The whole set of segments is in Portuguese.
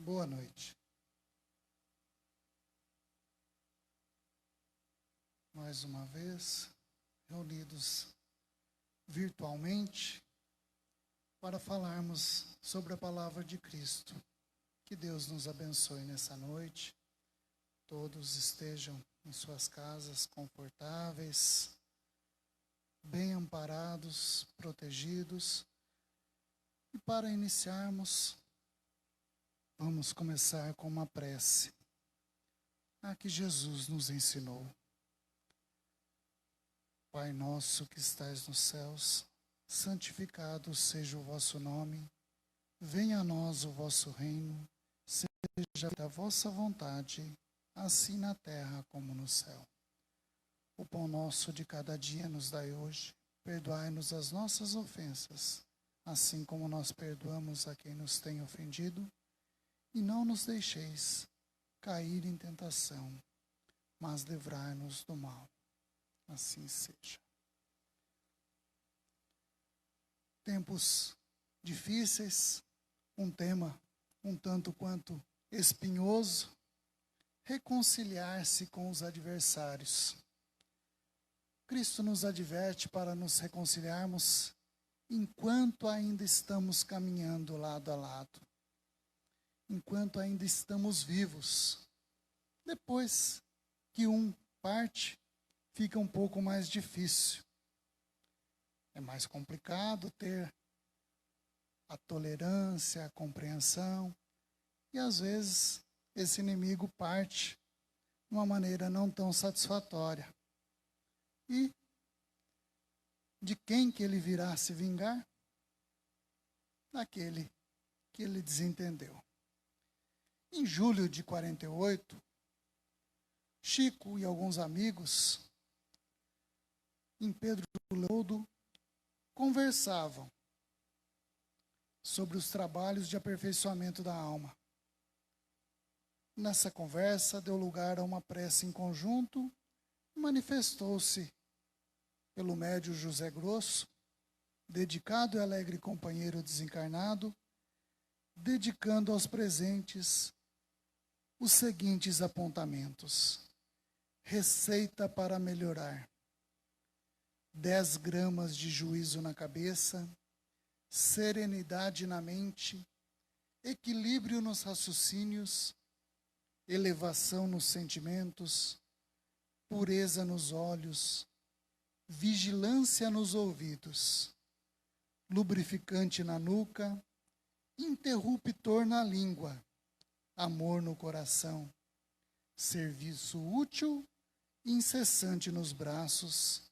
Boa noite. Mais uma vez, reunidos virtualmente para falarmos sobre a palavra de Cristo. Que Deus nos abençoe nessa noite. Todos estejam em suas casas confortáveis, bem amparados, protegidos. E para iniciarmos, vamos começar com uma prece, a que Jesus nos ensinou. Pai nosso que estais nos céus, santificado seja o vosso nome. Venha a nós o vosso reino, seja feita a vossa vontade, assim na terra como no céu. O pão nosso de cada dia nos dai hoje. Perdoai-nos as nossas ofensas, assim como nós perdoamos a quem nos tem ofendido. E não nos deixeis cair em tentação, mas livrai-nos do mal. Assim seja. Tempos difíceis, um tema um tanto quanto espinhoso, reconciliar-se com os adversários. Cristo nos adverte para nos reconciliarmos enquanto ainda estamos caminhando lado a lado, enquanto ainda estamos vivos. Depois que um parte, fica um pouco mais difícil. É mais complicado ter a tolerância, a compreensão. E às vezes esse inimigo parte de uma maneira não tão satisfatória. E de quem que ele virá se vingar? Daquele que ele desentendeu. Em julho de 48, Chico e alguns amigos em Pedro Leopoldo conversavam sobre os trabalhos de aperfeiçoamento da alma. Nessa conversa deu lugar a uma prece em conjunto e manifestou-se pelo médio José Grosso, dedicado e alegre companheiro desencarnado, dedicando aos presentes os seguintes apontamentos. Receita para melhorar: 10 gramas de juízo na cabeça, serenidade na mente, equilíbrio nos raciocínios, elevação nos sentimentos, pureza nos olhos, vigilância nos ouvidos, lubrificante na nuca, interruptor na língua, amor no coração, serviço útil e incessante nos braços,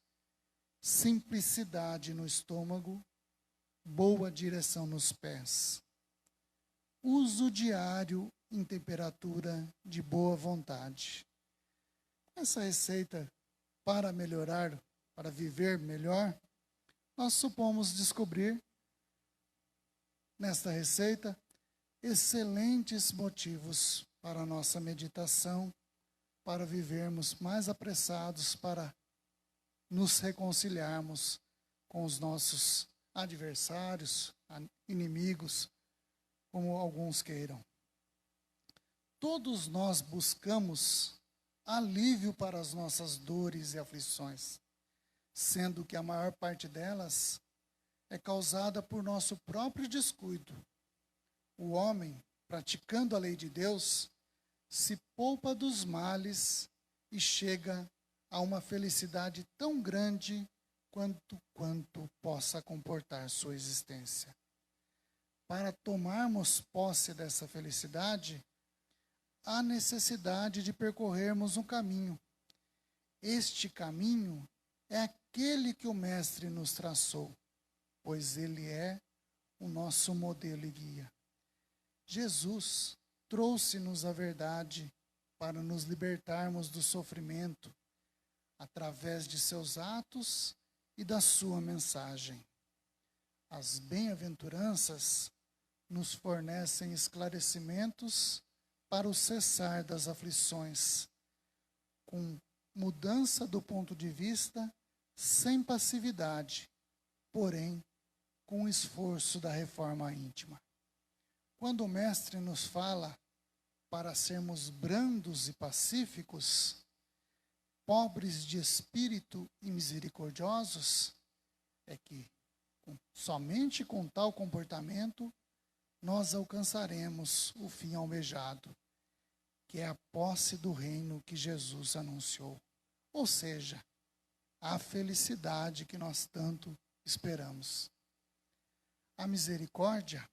simplicidade no estômago, boa direção nos pés. Uso diário em temperatura de boa vontade. Essa receita para melhorar, para viver melhor, nós supomos descobrir nesta receita excelentes motivos para a nossa meditação, para vivermos mais apressados, para nos reconciliarmos com os nossos adversários, inimigos, como alguns queiram. Todos nós buscamos alívio para as nossas dores e aflições, sendo que a maior parte delas é causada por nosso próprio descuido. O homem, praticando a lei de Deus, se poupa dos males e chega a uma felicidade tão grande quanto possa comportar sua existência. Para tomarmos posse dessa felicidade, há necessidade de percorrermos um caminho. Este caminho é aquele que o Mestre nos traçou, pois ele é o nosso modelo e guia. Jesus trouxe-nos a verdade para nos libertarmos do sofrimento através de seus atos e da sua mensagem. As bem-aventuranças nos fornecem esclarecimentos para o cessar das aflições, com mudança do ponto de vista, sem passividade, porém com o esforço da reforma íntima. Quando o Mestre nos fala para sermos brandos e pacíficos, pobres de espírito e misericordiosos, é que somente com tal comportamento nós alcançaremos o fim almejado, que é a posse do reino que Jesus anunciou. Ou seja, a felicidade que nós tanto esperamos. A misericórdia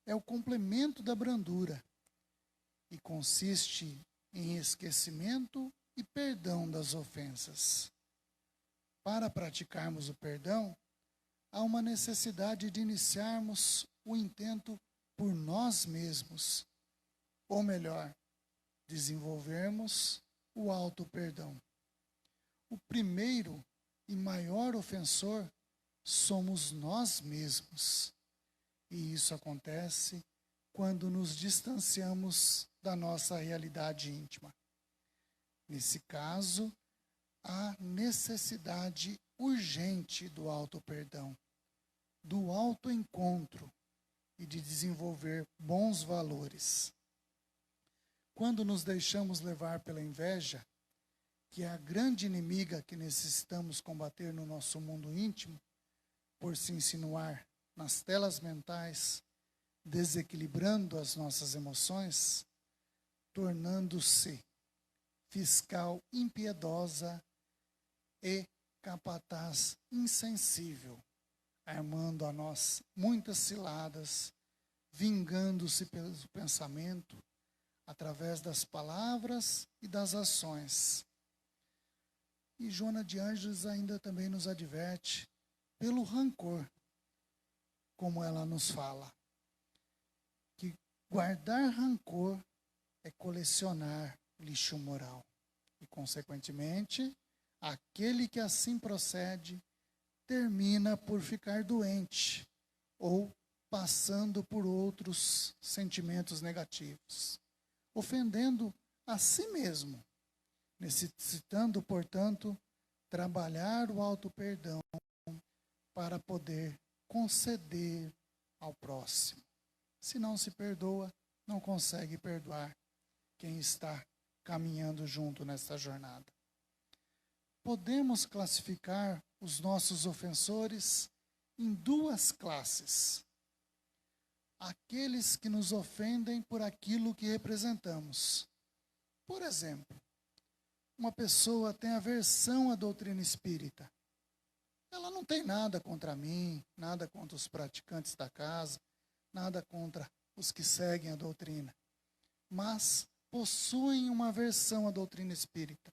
é o complemento da brandura e consiste em esquecimento e perdão das ofensas. Para praticarmos o perdão, há uma necessidade de iniciarmos o intento por nós mesmos, ou melhor, desenvolvermos o auto-perdão. O primeiro e maior ofensor somos nós mesmos. E isso acontece quando nos distanciamos da nossa realidade íntima. Nesse caso, há necessidade urgente do auto-perdão, do auto-encontro e de desenvolver bons valores. Quando nos deixamos levar pela inveja, que é a grande inimiga que necessitamos combater no nosso mundo íntimo, por se insinuar nas telas mentais, desequilibrando as nossas emoções, tornando-se fiscal impiedosa e capataz insensível, armando a nós muitas ciladas, vingando-se pelo pensamento, através das palavras e das ações. E Joana de Ângeles ainda também nos adverte pelo rancor, como ela nos fala, que guardar rancor é colecionar lixo moral. E, consequentemente, aquele que assim procede termina por ficar doente ou passando por outros sentimentos negativos, ofendendo a si mesmo, necessitando, portanto, trabalhar o auto-perdão para poder conceder ao próximo. Se não se perdoa, não consegue perdoar quem está caminhando junto nessa jornada. Podemos classificar os nossos ofensores em duas classes. Aqueles que nos ofendem por aquilo que representamos. Por exemplo, uma pessoa tem aversão à doutrina espírita. Ela não tem nada contra mim, nada contra os praticantes da casa, nada contra os que seguem a doutrina, mas possuem uma aversão à doutrina espírita.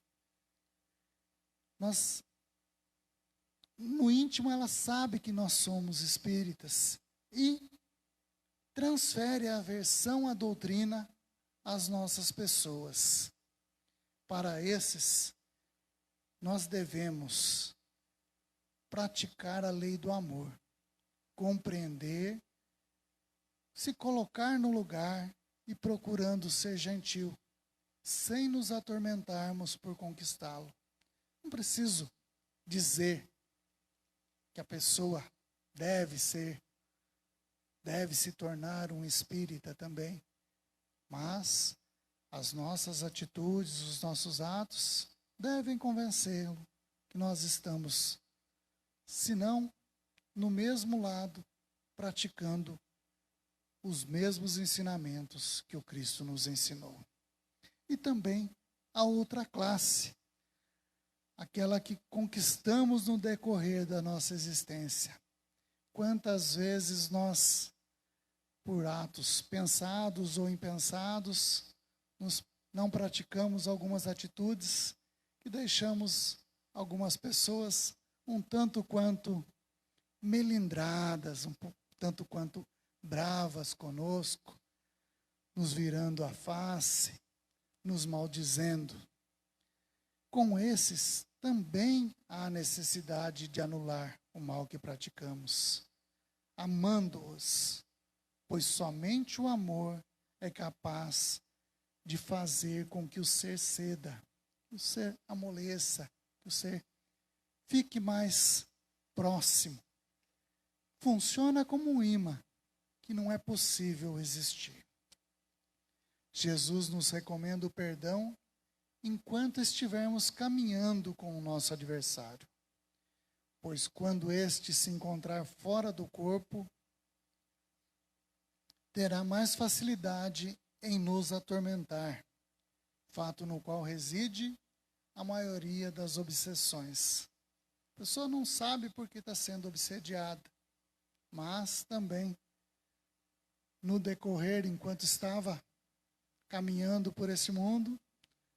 No íntimo, ela sabe que nós somos espíritas e transfere a aversão à doutrina às nossas pessoas. Para esses, nós devemos praticar a lei do amor, compreender, se colocar no lugar e procurando ser gentil, sem nos atormentarmos por conquistá-lo. Não preciso dizer que a pessoa deve se tornar um espírita também, mas as nossas atitudes, os nossos atos devem convencê-lo que nós estamos, se não no mesmo lado, praticando os mesmos ensinamentos que o Cristo nos ensinou. E também a outra classe, aquela que conquistamos no decorrer da nossa existência. Quantas vezes nós, por atos pensados ou impensados, não praticamos algumas atitudes que deixamos algumas pessoas um tanto quanto melindradas, tanto quanto bravas conosco, nos virando a face, nos maldizendo. Com esses, também há necessidade de anular o mal que praticamos, amando-os, pois somente o amor é capaz de fazer com que o ser ceda, que o ser amoleça, que o ser fique mais próximo. Funciona como um imã que não é possível existir. Jesus nos recomenda o perdão enquanto estivermos caminhando com o nosso adversário. Pois quando este se encontrar fora do corpo, terá mais facilidade em nos atormentar, fato no qual reside a maioria das obsessões. A pessoa não sabe por que está sendo obsediada, mas também, no decorrer, enquanto estava caminhando por esse mundo,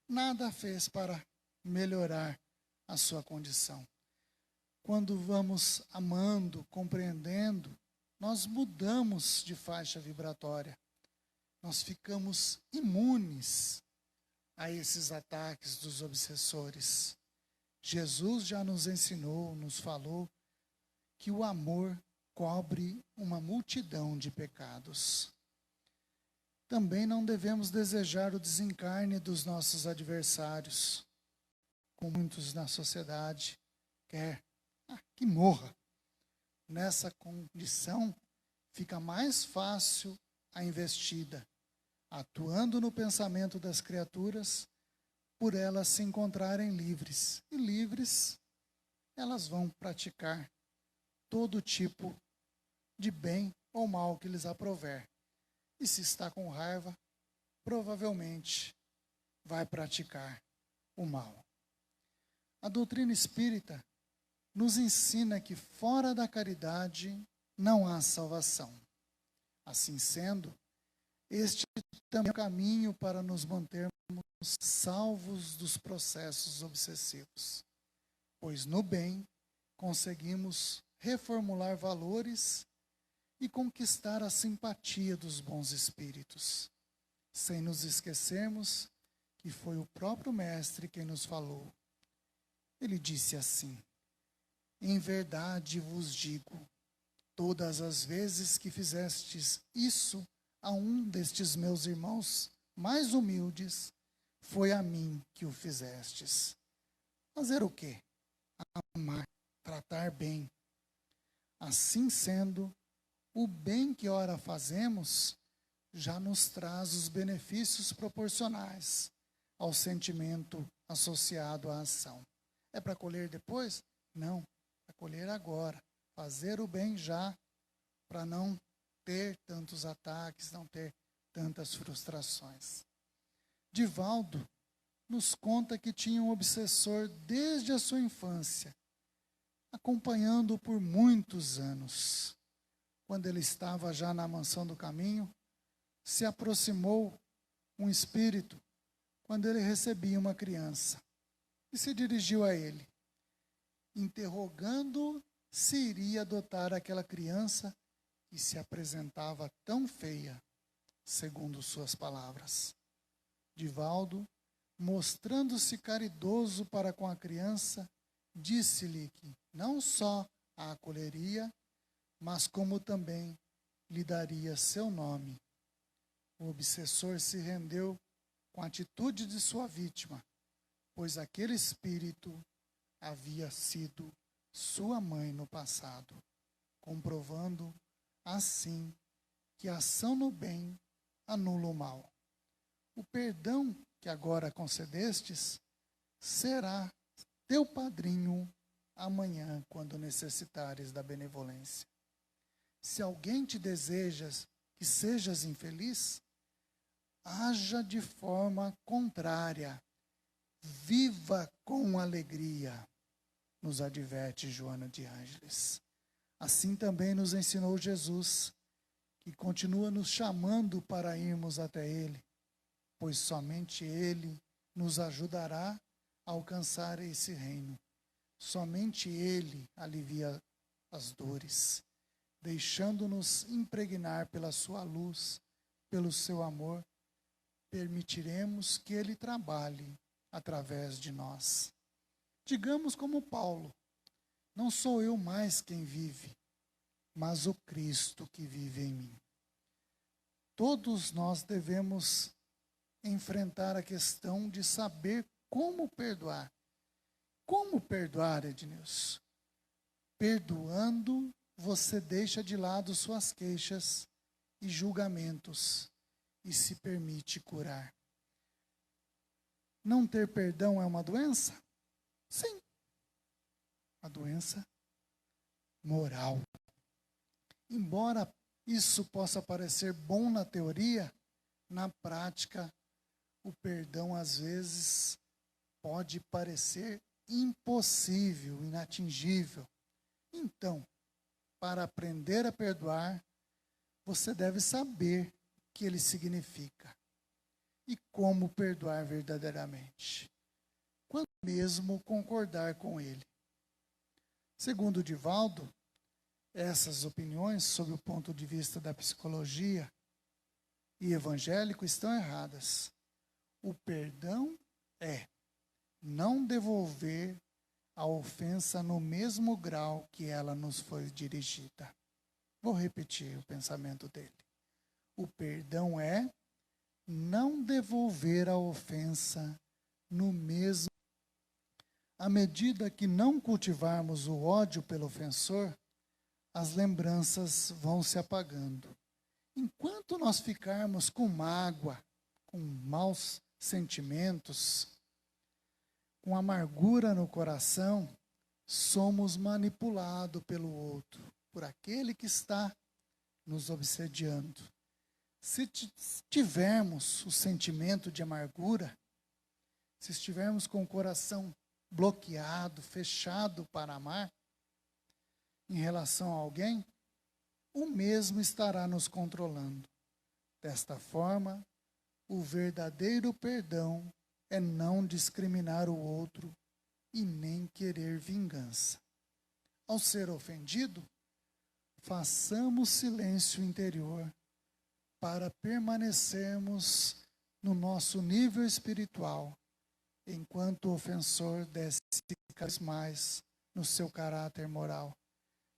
nada fez para melhorar a sua condição. Quando vamos amando, compreendendo, nós mudamos de faixa vibratória. Nós ficamos imunes a esses ataques dos obsessores. Jesus já nos ensinou, nos falou que o amor cobre uma multidão de pecados. Também não devemos desejar o desencarne dos nossos adversários, como muitos na sociedade quer que morra. Nessa condição, fica mais fácil a investida, atuando no pensamento das criaturas, por elas se encontrarem livres. E livres, elas vão praticar todo tipo de bem ou mal que lhes aprouver. E se está com raiva, provavelmente vai praticar o mal. A doutrina espírita nos ensina que fora da caridade não há salvação. Assim sendo, este também é o caminho para nos mantermos salvos dos processos obsessivos, pois no bem conseguimos reformular valores e conquistar a simpatia dos bons espíritos, sem nos esquecermos que foi o próprio Mestre quem nos falou. Ele disse assim: em verdade vos digo, todas as vezes que fizestes isso a um destes meus irmãos mais humildes, foi a mim que o fizestes. Fazer o quê? Amar, tratar bem. Assim sendo, o bem que ora fazemos já nos traz os benefícios proporcionais ao sentimento associado à ação. É para colher depois? Não, para colher agora. Fazer o bem já, para não ter tantos ataques, não ter tantas frustrações. Divaldo nos conta que tinha um obsessor desde a sua infância, acompanhando-o por muitos anos. Quando ele estava já na mansão do caminho, se aproximou um espírito, quando ele recebia uma criança, e se dirigiu a ele, interrogando se iria adotar aquela criança que se apresentava tão feia, segundo suas palavras. Divaldo, mostrando-se caridoso para com a criança, disse-lhe que não só a acolheria, mas como também lhe daria seu nome. O obsessor se rendeu com a atitude de sua vítima, pois aquele espírito havia sido sua mãe no passado, comprovando assim que a ação no bem anula o mal. O perdão que agora concedestes será teu padrinho amanhã, quando necessitares da benevolência. Se alguém te deseja que sejas infeliz, haja de forma contrária, viva com alegria, nos adverte Joana de Ângeles. Assim também nos ensinou Jesus, que continua nos chamando para irmos até Ele, pois somente Ele nos ajudará a alcançar esse reino. Somente Ele alivia as dores, deixando-nos impregnar pela sua luz, pelo seu amor, permitiremos que Ele trabalhe através de nós. Digamos como Paulo: não sou eu mais quem vive, mas o Cristo que vive em mim. Todos nós devemos enfrentar a questão de saber como perdoar. Como perdoar, Ednilson? Perdoando, você deixa de lado suas queixas e julgamentos e se permite curar. Não ter perdão é uma doença? Sim. Uma doença moral. Embora isso possa parecer bom na teoria, na prática, o perdão às vezes pode parecer impossível, inatingível. Então, para aprender a perdoar, você deve saber o que ele significa e como perdoar verdadeiramente, quando mesmo concordar com ele. Segundo Divaldo, essas opiniões, sob o ponto de vista da psicologia e evangélico, estão erradas. O perdão é não devolver a ofensa no mesmo grau que ela nos foi dirigida. Vou repetir o pensamento dele. O perdão é não devolver a ofensa no mesmo. À medida que não cultivarmos o ódio pelo ofensor, as lembranças vão se apagando. Enquanto nós ficarmos com mágoa, com maus sentimentos, com amargura no coração, somos manipulados pelo outro, por aquele que está nos obsediando. Se tivermos o sentimento de amargura, se estivermos com o coração bloqueado, fechado para amar, em relação a alguém, o mesmo estará nos controlando. Desta forma, o verdadeiro perdão é não discriminar o outro e nem querer vingança. Ao ser ofendido, façamos silêncio interior para permanecermos no nosso nível espiritual, enquanto o ofensor desce cada vez mais no seu caráter moral.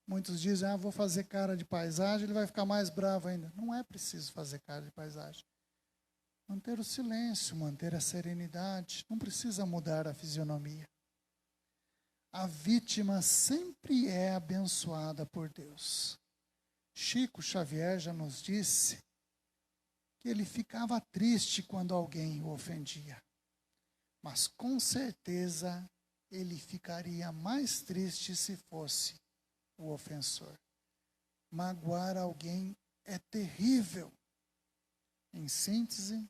Muitos dizem, vou fazer cara de paisagem, ele vai ficar mais bravo ainda. Não é preciso fazer cara de paisagem. Manter o silêncio, manter a serenidade, não precisa mudar a fisionomia. A vítima sempre é abençoada por Deus. Chico Xavier já nos disse que ele ficava triste quando alguém o ofendia. Mas com certeza ele ficaria mais triste se fosse o ofensor. Magoar alguém é terrível. Em síntese,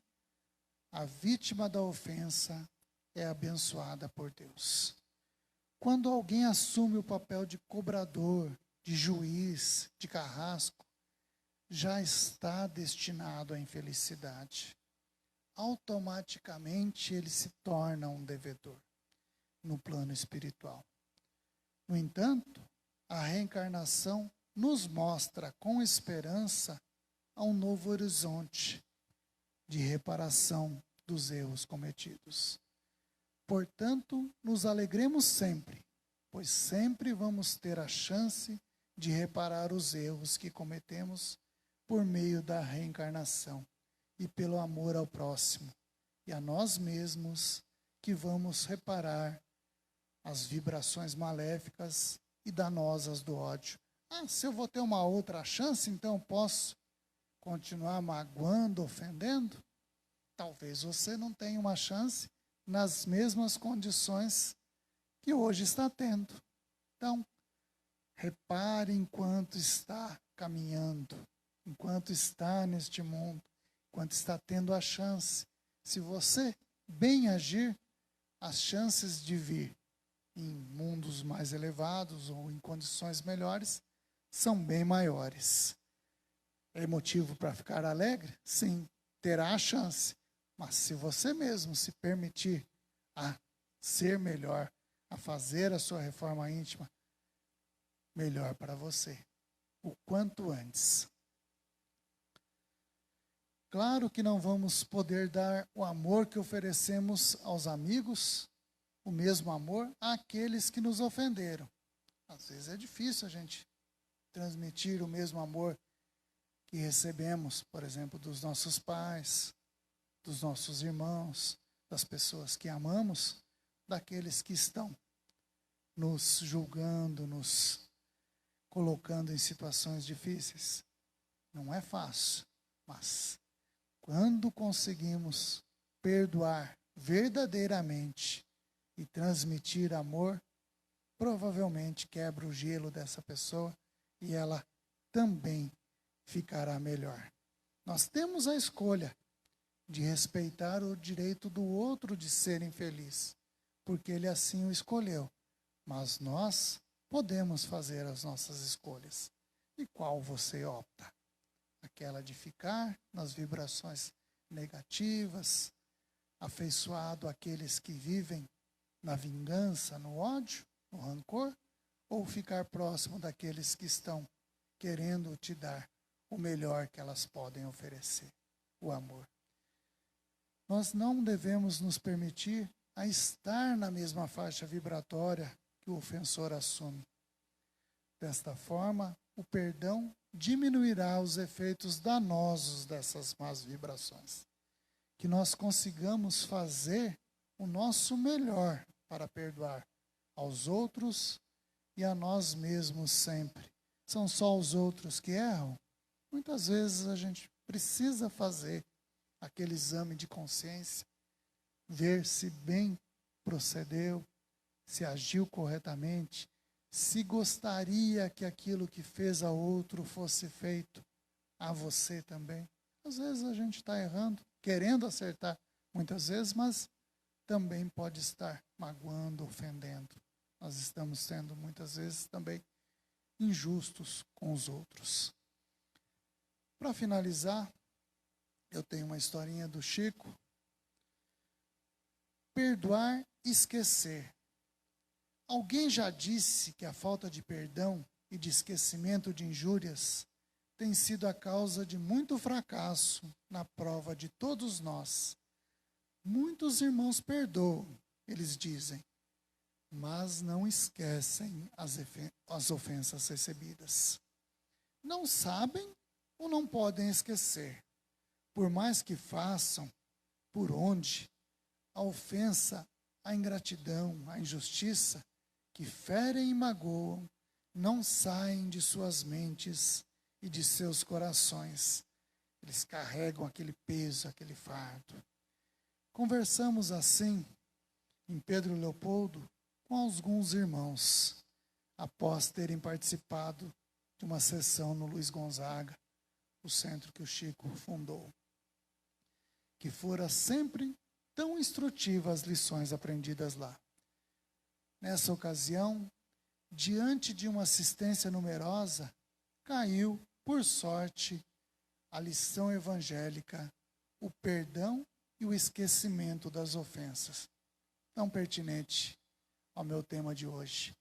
a vítima da ofensa é abençoada por Deus. Quando alguém assume o papel de cobrador, de juiz, de carrasco, já está destinado à infelicidade. Automaticamente ele se torna um devedor no plano espiritual. No entanto, a reencarnação nos mostra com esperança a um novo horizonte de reparação dos erros cometidos. Portanto, nos alegremos sempre, pois sempre vamos ter a chance de reparar os erros que cometemos por meio da reencarnação e pelo amor ao próximo e a nós mesmos, que vamos reparar as vibrações maléficas e danosas do ódio. Se eu vou ter uma outra chance, então posso continuar magoando, ofendendo? Talvez você não tenha uma chance nas mesmas condições que hoje está tendo. Então, repare enquanto está caminhando, enquanto está neste mundo, enquanto está tendo a chance. Se você bem agir, as chances de vir em mundos mais elevados ou em condições melhores são bem maiores. É motivo para ficar alegre? Sim, terá a chance. Mas se você mesmo se permitir a ser melhor, a fazer a sua reforma íntima, melhor para você, o quanto antes. Claro que não vamos poder dar o amor que oferecemos aos amigos, o mesmo amor àqueles que nos ofenderam. Às vezes é difícil a gente transmitir o mesmo amor que recebemos, por exemplo, dos nossos pais, dos nossos irmãos, das pessoas que amamos, daqueles que estão nos julgando, nos colocando em situações difíceis. Não é fácil, mas Quando conseguimos perdoar verdadeiramente e transmitir amor, provavelmente quebra o gelo dessa pessoa e ela também ficará melhor. Nós temos a escolha de respeitar o direito do outro de ser infeliz, porque ele assim o escolheu. Mas nós podemos fazer as nossas escolhas. E qual você opta? Aquela de ficar nas vibrações negativas, afeiçoado àqueles que vivem na vingança, no ódio, no rancor, ou ficar próximo daqueles que estão querendo te dar o melhor que elas podem oferecer, o amor. Nós não devemos nos permitir a estar na mesma faixa vibratória que o ofensor assume. Desta forma, o perdão diminuirá os efeitos danosos dessas más vibrações. Que nós consigamos fazer o nosso melhor para perdoar aos outros e a nós mesmos sempre. São só os outros que erram? Muitas vezes a gente precisa fazer aquele exame de consciência, ver se bem procedeu, se agiu corretamente, se gostaria que aquilo que fez a outro fosse feito a você também. Às vezes a gente está errando, querendo acertar muitas vezes, mas também pode estar magoando, ofendendo. Nós estamos sendo muitas vezes também injustos com os outros. Para finalizar, eu tenho uma historinha do Chico. Perdoar e esquecer. Alguém já disse que a falta de perdão e de esquecimento de injúrias tem sido a causa de muito fracasso na prova de todos nós. Muitos irmãos perdoam, eles dizem, mas não esquecem as ofensas recebidas. Não sabem ou não podem esquecer. Por mais que façam, por onde, a ofensa, a ingratidão, a injustiça, que ferem e magoam, não saem de suas mentes e de seus corações. Eles carregam aquele peso, aquele fardo. Conversamos assim, em Pedro Leopoldo, com alguns irmãos, após terem participado de uma sessão no Luiz Gonzaga, o centro que o Chico fundou, que fora sempre tão instrutiva as lições aprendidas lá. Nessa ocasião, diante de uma assistência numerosa, caiu, por sorte, a lição evangélica, o perdão e o esquecimento das ofensas. Tão pertinente ao meu tema de hoje,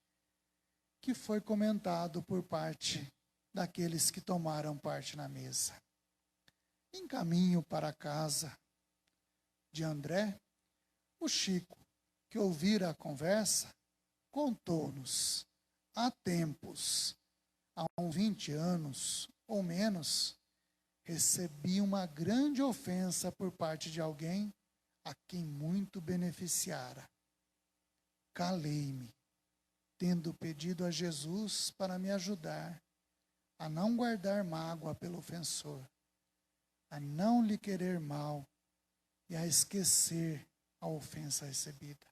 que foi comentado por parte daqueles que tomaram parte na mesa. Em caminho para a casa de André, o Chico, que ouvira a conversa, contou-nos, há tempos, há uns 20 anos ou menos, recebi uma grande ofensa por parte de alguém a quem muito beneficiara. Calei-me, tendo pedido a Jesus para me ajudar a não guardar mágoa pelo ofensor, a não lhe querer mal e a esquecer a ofensa recebida.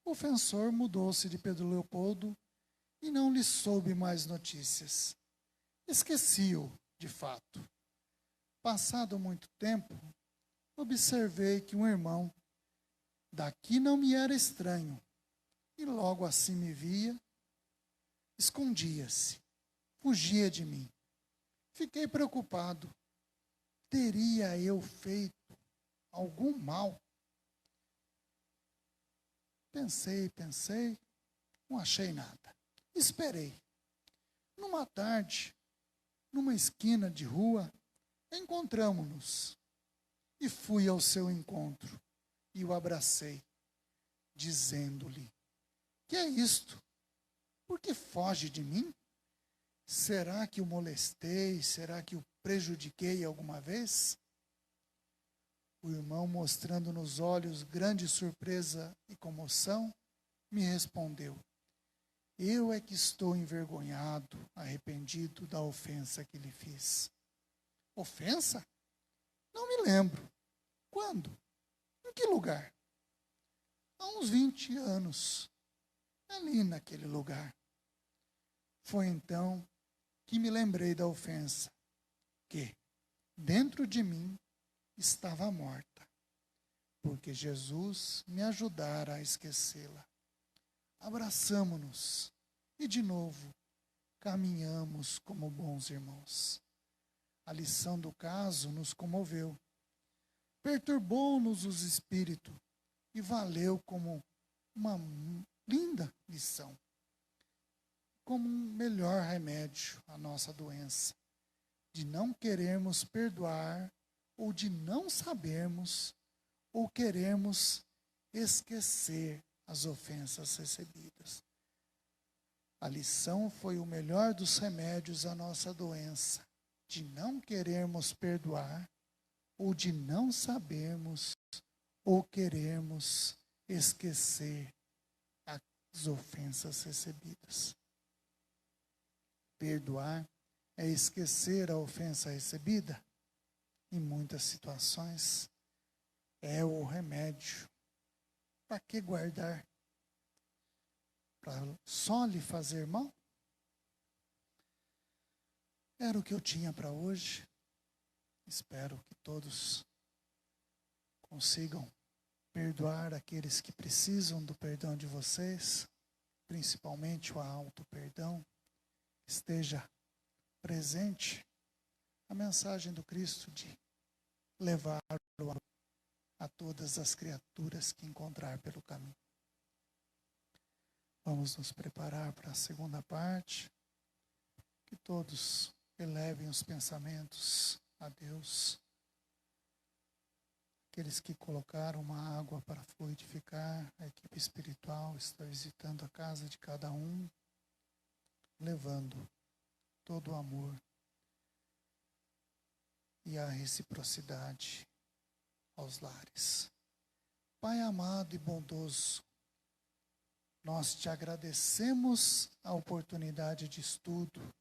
O ofensor mudou-se de Pedro Leopoldo e não lhe soube mais notícias. Esqueci-o, de fato. Passado muito tempo, observei que um irmão daqui não me era estranho, e logo assim me via, escondia-se, fugia de mim. Fiquei preocupado. Teria eu feito algum mal? Pensei, não achei nada. Esperei. Numa tarde, numa esquina de rua, encontramo-nos. E fui ao seu encontro e o abracei, dizendo-lhe: que é isto? Por que foge de mim? Será que o molestei? Será que o prejudiquei alguma vez? O irmão, mostrando nos olhos grande surpresa e comoção, me respondeu: eu é que estou envergonhado, arrependido da ofensa que lhe fiz. Ofensa? Não me lembro. Quando? Em que lugar? Há uns 20 anos, ali naquele lugar. Foi então que me lembrei da ofensa, que dentro de mim estava morta, porque Jesus me ajudara a esquecê-la. Abraçamo-nos e, de novo, caminhamos como bons irmãos. A lição do caso nos comoveu, perturbou-nos os espíritos e valeu como uma linda lição, como um melhor remédio à nossa doença, de não querermos perdoar ou de não sabermos ou queremos esquecer as ofensas recebidas. A lição foi o melhor dos remédios à nossa doença, de não querermos perdoar ou de não sabermos ou querermos esquecer as ofensas recebidas. Perdoar é esquecer a ofensa recebida. Em muitas situações, é o remédio. Para que guardar? Para só lhe fazer mal? Era o que eu tinha para hoje. Espero que todos consigam perdoar aqueles que precisam do perdão de vocês, principalmente o auto-perdão. Esteja presente a mensagem do Cristo de levar o amor a todas as criaturas que encontrar pelo caminho. Vamos nos preparar para a segunda parte. Que todos elevem os pensamentos a Deus. Aqueles que colocaram uma água para fluidificar, a equipe espiritual está visitando a casa de cada um, levando todo o amor e a reciprocidade aos lares. Pai amado e bondoso, nós te agradecemos a oportunidade de estudo,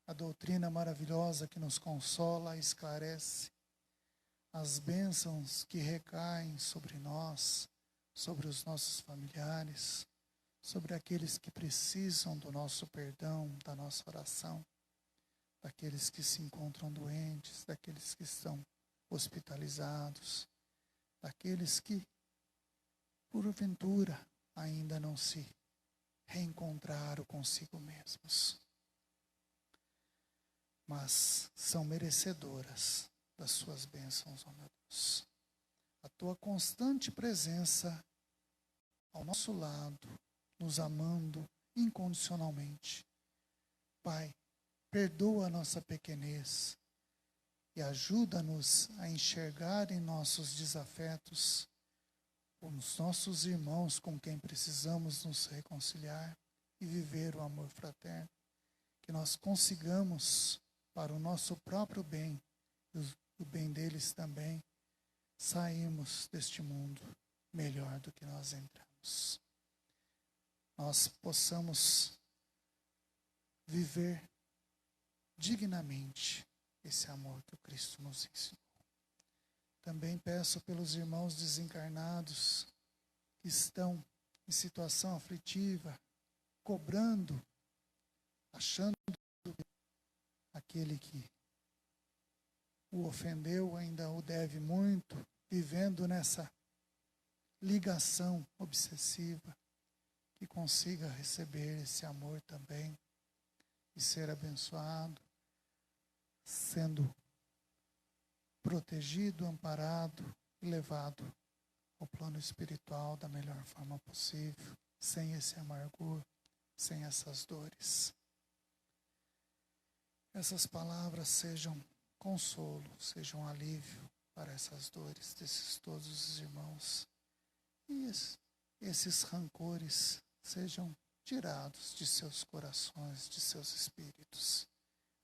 a doutrina maravilhosa que nos consola e esclarece, as bênçãos que recaem sobre nós, sobre os nossos familiares, sobre aqueles que precisam do nosso perdão, da nossa oração, daqueles que se encontram doentes, daqueles que estão hospitalizados, daqueles que, porventura, ainda não se reencontraram consigo mesmos, mas são merecedoras das suas bênçãos, ó meu Deus. A tua constante presença ao nosso lado, nos amando incondicionalmente. Pai, perdoa a nossa pequenez e ajuda-nos a enxergar em nossos desafetos os nossos irmãos com quem precisamos nos reconciliar e viver o amor fraterno. Que nós consigamos, para o nosso próprio bem e o bem deles também, sairmos deste mundo melhor do que nós entramos. Nós possamos viver dignamente esse amor que o Cristo nos ensinou. Também peço pelos irmãos desencarnados que estão em situação aflitiva, cobrando, achando que aquele que o ofendeu ainda o deve muito, vivendo nessa ligação obsessiva, que consiga receber esse amor também e ser abençoado, sendo protegido, amparado e levado ao plano espiritual da melhor forma possível, sem esse amargor, sem essas dores. Essas palavras sejam consolo, sejam alívio para essas dores desses todos os irmãos. E esses rancores sejam tirados de seus corações, de seus espíritos.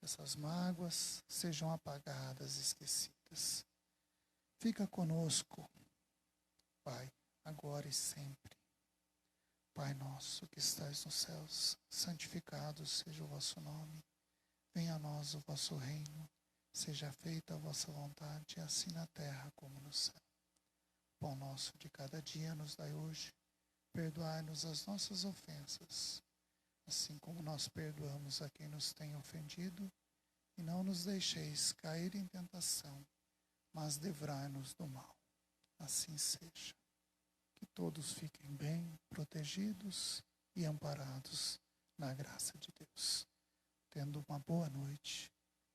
Essas mágoas sejam apagadas, esquecidas. Fica conosco, Pai, agora e sempre. Pai nosso que estais nos céus, santificado seja o vosso nome. Venha a nós o vosso reino. Seja feita a vossa vontade, assim na terra como no céu. O pão nosso de cada dia nos dai hoje. Perdoai-nos as nossas ofensas, assim como nós perdoamos a quem nos tem ofendido. E não nos deixeis cair em tentação, mas livrai-nos do mal. Assim seja. Que todos fiquem bem, protegidos e amparados na graça de Deus. Tendo uma boa noite,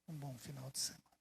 um bom final de semana.